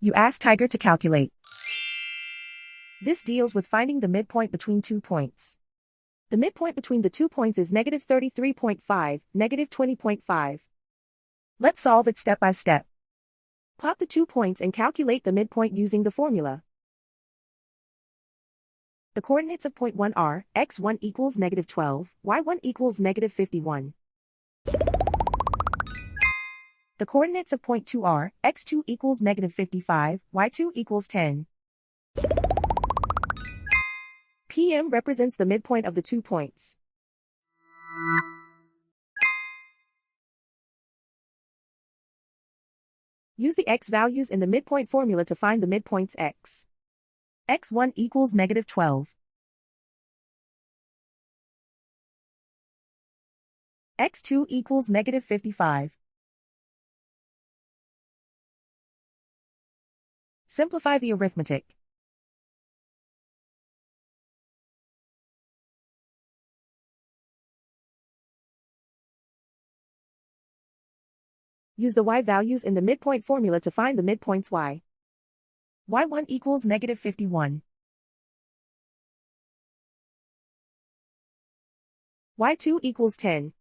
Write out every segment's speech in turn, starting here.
You ask Tiger to calculate. This deals with finding the midpoint between 2 points. The midpoint between the 2 points is -33.5, -20.5. Let's solve it step by step. Plot the 2 points and calculate the midpoint using the formula. The coordinates of point 1 are, x1 equals -12, y1 equals -51. The coordinates of point 2 are, x2 equals -55, y2 equals 10. PM represents the midpoint of the 2 points. Use the x values in the midpoint formula to find the midpoints x. x1 equals -12. x2 equals -55. Simplify the arithmetic. Use the y values in the midpoint formula to find the midpoints y. y1 equals -51. y2 equals 10.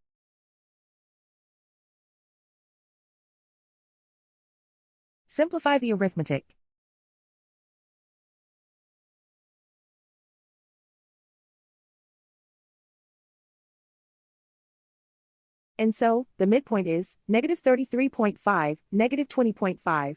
Simplify the arithmetic. And so, the midpoint is -33.5, -20.5.